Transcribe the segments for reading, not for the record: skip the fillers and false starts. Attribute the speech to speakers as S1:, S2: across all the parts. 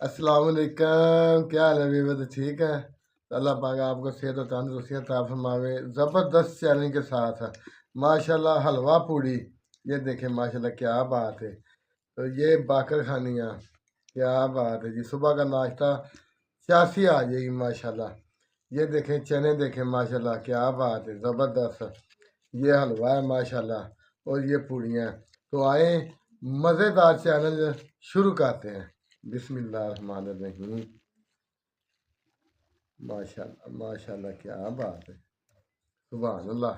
S1: अस्सलाम वालेकुम। क्या हाल है बीबी? तो ठीक है। तो अल्लाह पाक आपको सेहत और तंदुरुस्ती अता फरमावे। ज़बरदस्त चैलेंज के साथ है माशाल्लाह। हलवा पूड़ी, ये देखें माशाल्लाह, क्या बात है। तो ये बाकर खानियाँ, क्या बात है जी। सुबह का नाश्ता 86 आ जाएगी माशाल्लाह। ये देखें चने, देखें माशाल्लाह, क्या बात है, ज़बरदस्त। ये हलवा है माशाल्लाह, और ये पूड़ियाँ हैं। तो आए मज़ेदार चैलेंज शुरू करते हैं। बिस्मिल्लाहिर्रहमानिर्रहीम। माशाल्लाह माशाल्लाह, क्या बात है, सुभान अल्लाह।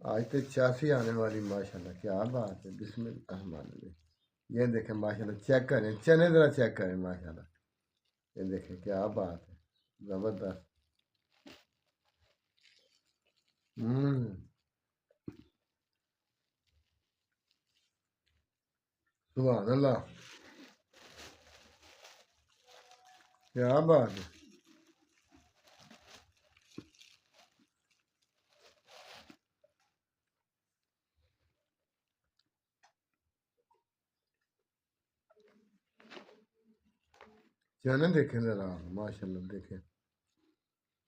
S1: आज तो 86 आने वाली माशाल्लाह, क्या बात है। बिस्मिल्लाहिर्रहमानिर्रहीम। ये देखें माशाल्लाह, चेक करें चने, ज़रा चेक करें माशाल्लाह। ये देखें क्या बात है, ज़बरदस्त। हम्म, सुभान अल्लाह, क्या बात है। चने देखें ज़रा माशाल्लाह, देखें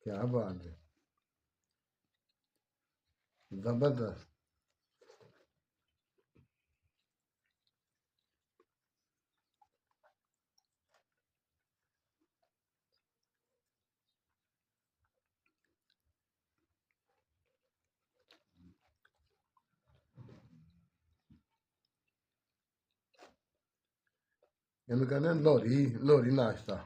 S1: क्या बात है, ज़बरदस्त। इन्हें कहते हैं लोहरी, लोहरी नाश्ता।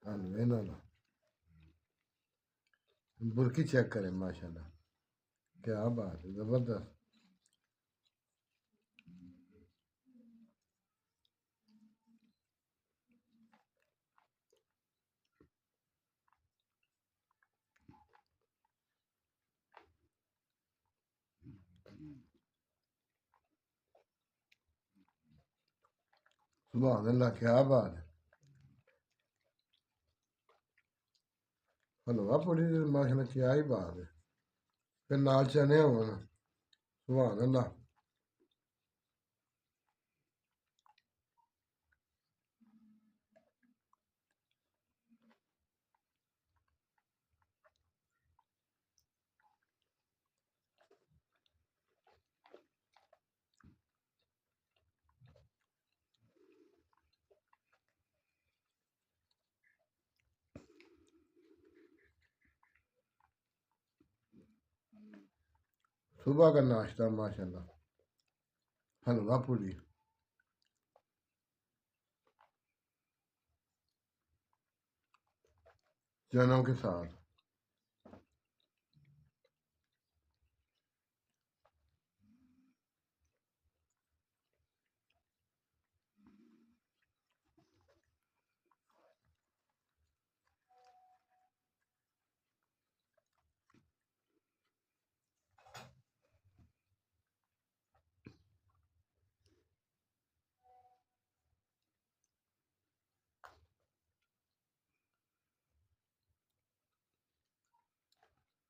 S1: हलवे नाला, बुरकी चेक करें माशाल्लाह, क्या बात है, ज़बरदस्त। सुभान अल्लाह, क्या बात है। हलवा पूरी तो माशाल्लाह, क्या ही बात है। फिर नाल चने हो ना, सुभान अल्लाह। सुबह का नाश्ता माशाल्लाह, हलवा पूरी चनों के साथ।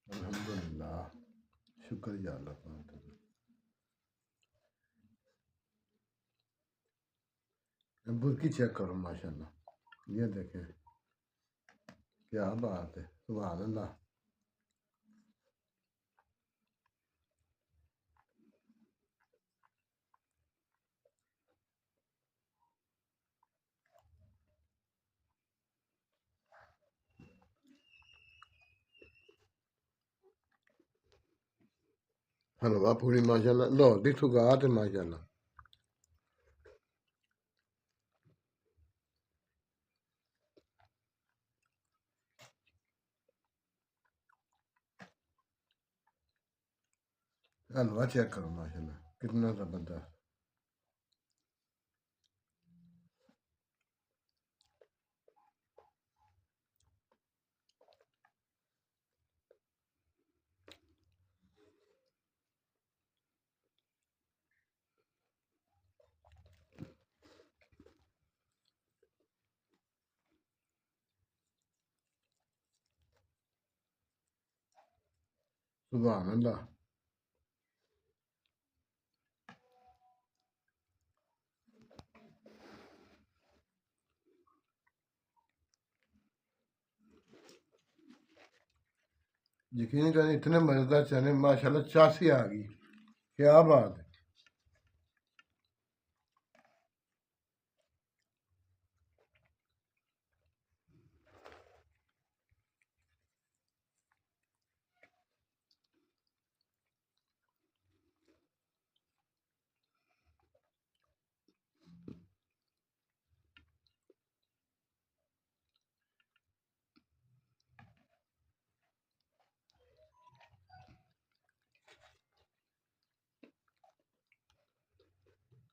S1: अल्हम्दुलिल्लाह, शुक्रिया अल्लाह पाक। बुरकी चेक करो माशाल्लाह, ये देखें क्या बात है, सुभान अल्लाह। हलवा पूरी माशाल्लाह, लाहौर की सुगात है माशाल्लाह। हलवा चेक करो माशाल्लाह, कितना ज़बरदस्त। सुभान अल्लाह। यकीन करें इतने मज़ेदार चने माशाल्लाह, चासी आ गई, क्या बात है।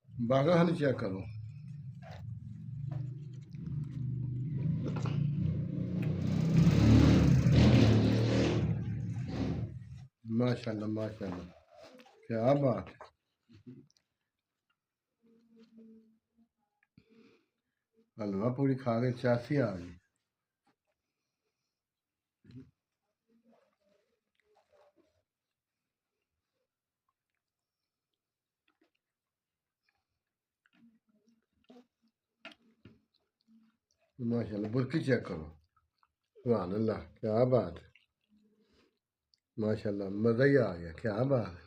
S1: बागा हनी चेक करो, माशाल्लाह माशाल्लाह, क्या बात है। हलवा पूरी खा के चासी आ गई। माशाल्लाह बुर्की चेक करो, सुभान अल्लाह, क्या बात है। माशाल्लाह मज़ा ही आ गया, क्या बात है।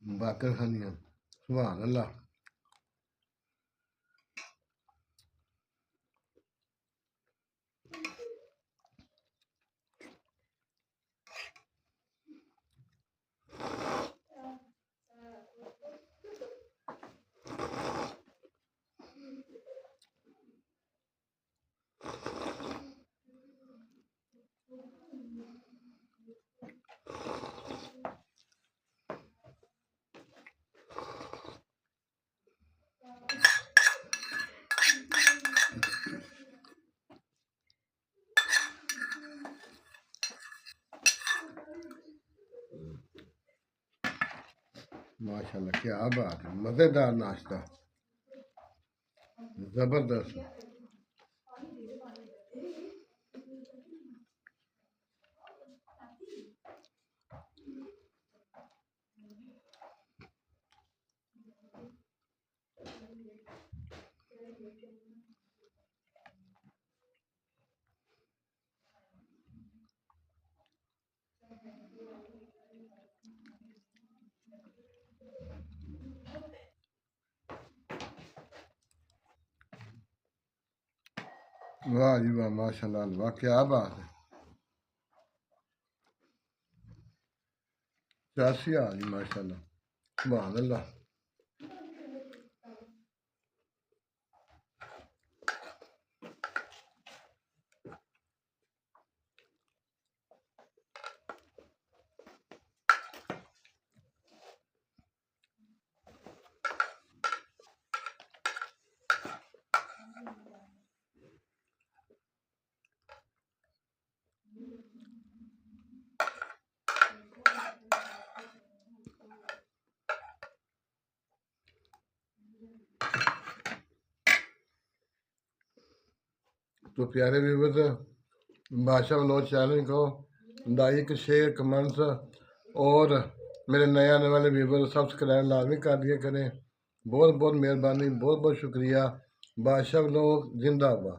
S1: बाकर खानिया, सुभान अल्लाह। माशाल्लाह, क्या बात है, मज़ेदार नाश्ता, ज़बरदस्त। वाह जी वाह, माशाल्लाह, वाह क्या बात है। चासी आ गई माशाल्लाह, सुभान अल्लाह। तो प्यारे व्यूवर्स, बादशाह व्लॉग चैनल को लाइक शेयर कमेंट्स और मेरे नए आने वाले व्यूवर सब्सक्राइब लाजमी कर दिया करें। बहुत बहुत मेहरबानी, बहुत बहुत शुक्रिया। बादशाह व्लॉग जिंदाबाद।